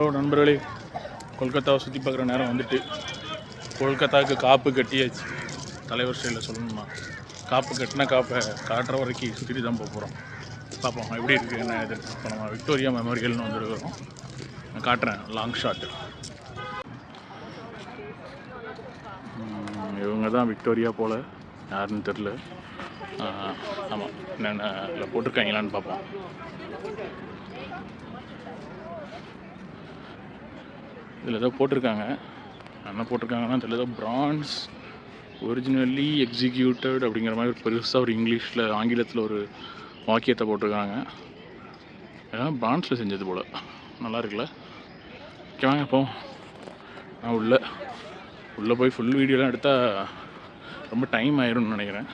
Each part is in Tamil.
ஹலோ நண்பர்களே, கொல்கத்தாவை சுற்றி பார்க்குற நேரம் வந்துட்டு கொல்கத்தாவுக்கு காப்பு கட்டியாச்சு. தலைவர் ஸ்டைலில் சொல்லணும்னா காப்பு கட்டின காப்பை காட்டுற வரைக்கும் சுற்றிட்டு தான் போகிறோம். பார்ப்போம் எப்படி இருக்குது என்ன இது. இப்போ நம்ம விக்டோரியா மெமோரியல்னு வந்துருக்கிறோம். நான் காட்டுறேன் லாங் ஷாட். இவங்க தான் விக்டோரியா போல், யாருன்னு தெரில. ஆமாம், என்னென்ன இதில் போட்டிருக்காங்களான்னு பார்ப்போம். இதில் ஏதோ போட்டிருக்காங்க, என்ன போட்டிருக்காங்கன்னா இதில் ஏதோ பிரான்ஸ் ஒரிஜினலி எக்ஸிக்யூட்டட் அப்படிங்கிற மாதிரி ஒரு பெருசாக ஒரு இங்கிலீஷில் ஆங்கிலத்தில் ஒரு வாக்கியத்தை போட்டிருக்காங்க. ஏன்னா பிரான்ஸில் செஞ்சது போல். நல்லா இருக்குல்ல? ஓகே வாங்க இப்போ நான் உள்ளே போய் ஃபுல் வீடியோலாம் எடுத்தால் ரொம்ப டைம் ஆயிரும்னு நினைக்கிறேன்.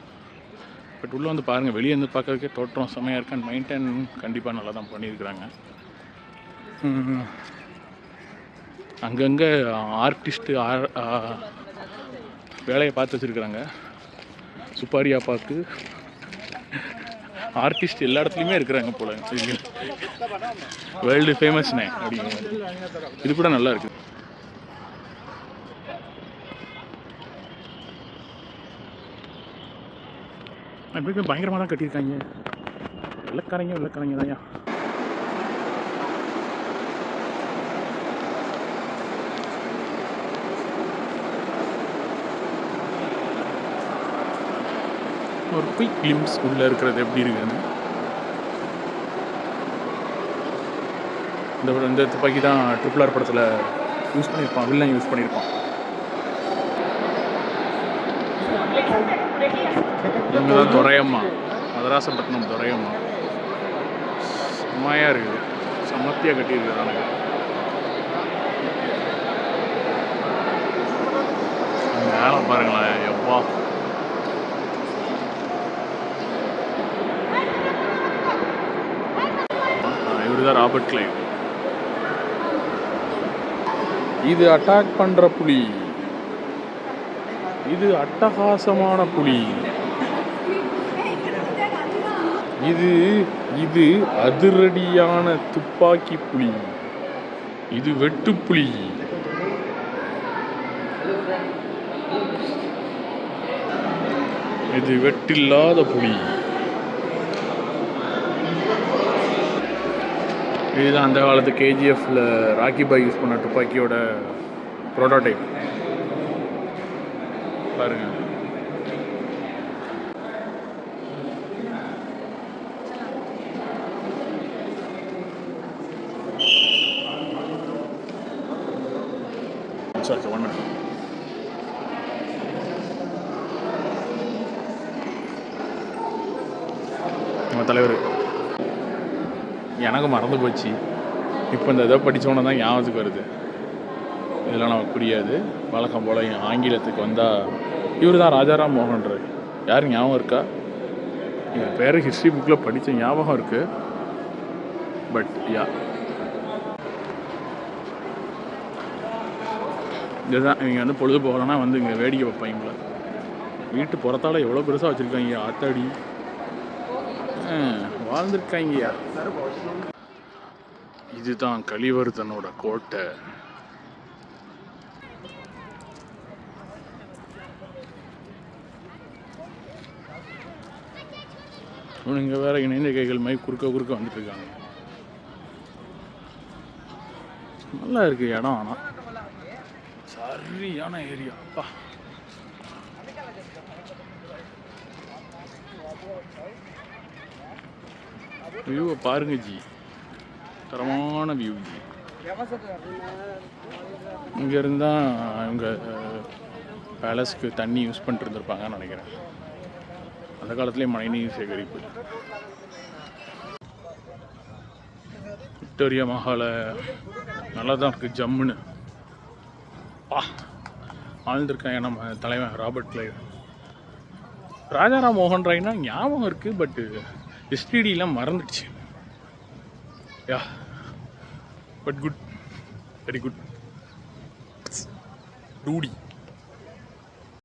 பட் உள்ளே வந்து பாருங்கள், வெளியே வந்து பார்க்கறதுக்கே தோற்றம் செம்மையாக இருக்கு. அண்ட் மெயின்டைன் கண்டிப்பாக நல்லா தான் பண்ணியிருக்கிறாங்க. அங்கங்கே ஆர்டிஸ்ட்டு வேலையை பார்த்து வச்சுருக்குறாங்க. சுப்பாரியா பார்த்து ஆர்டிஸ்ட் எல்லா இடத்துலையுமே இருக்கிறாங்க போல. வேர்ல்டு ஃபேமஸ்னே அப்படிங்கிற இது கூட நல்லா இருக்குது. எப்படி பயங்கரமாக தான் கட்டியிருக்காங்க. வெள்ளக்காரங்க தான்யா. ஒரு குயிக் கிளிம்ஸ் உள்ளே இருக்கிறது எப்படி இருக்குன்னு. இந்த துப்பாக்கி தான் RRR படத்தில் யூஸ் பண்ணியிருப்பான், வில்லன் யூஸ் பண்ணியிருப்பான். இவங்க தான் துரையம்மா, மதராசப்பட்டினம் துரையம்மா. செம்மையாக இருக்குது, சமத்தியாக கட்டியிருக்கிறானுங்க. மேலே பாருங்களேன், எப்பா இவருதான் ராபர்ட் கிளைவ். இது அட்டாக் பண்ற புலி, இது அட்டகாசமான புலி, இது அதிரடியான துப்பாக்கி புலி, இது வெட்டுப்புலி, இது வெட்டில்லாத புலி. இதுதான் அந்த காலத்து KGFல ராக்கி பாய் யூஸ் பண்ண துப்பாக்கியோட ப்ரோட்டோடைப். பாருங்க, ஒன்று நம்ம தலைவர். எனக்கு மறந்து போச்சு, இப்போ இந்த இதை படித்தோன்னே தான் ஞாபகத்துக்கு வருது. இதெல்லாம் நமக்கு புரியாது. வழக்கம் போல் ஆங்கிலத்துக்கு வந்தால் இவர் தான் ராஜாராம் மோகன் ராய். யார் ஞாபகம் இருக்கா? என் பேர் ஹிஸ்ட்ரி புக்கில் படித்த ஞாபகம் இருக்குது. பட் இதுதான் இவங்க வந்து பொழுது போகலன்னா வந்து இங்கே வேடிக்கை வைப்பாங்கள. வீட்டு புறத்தால் எவ்வளோ பெருசாக வச்சுருக்காங்க, ஆத்தாடி வாழ்ந்துருக்காங்கயா. இதுதான் கலிவர்தனோட கோட்டை. இவனுங்க வேற இணைந்த கைகள் மாதிரி குறுக்க வந்துட்டு இருக்காங்க. நல்லா இருக்கு இடம், ஆனால் சரியான ஏரியா. அப்பா வியூவை பாருங்க ஜி, தரமான வியூ ஜி. இங்கேருந்து தான் இவங்க பேலஸ்க்கு தண்ணி யூஸ் பண்ணிட்டு இருந்திருப்பாங்கன்னு நினைக்கிறேன். அந்த காலத்துலேயே மழைநீர் சேகரிப்பு. விக்டோரியா மஹாலை நல்லா தான் இருக்குது, ஜம்முன்னு. ஆழ்ந்திருக்காங்க நம்ம தலைவன் ராபர்ட் கிளைவ். ராஜாராம் மோகன் ராய்னா ஞாபகம் இருக்குது, பட்டு ஹிஸ்டரிலாம் மறந்துடுச்சு. Yeah but good, very good. Rudy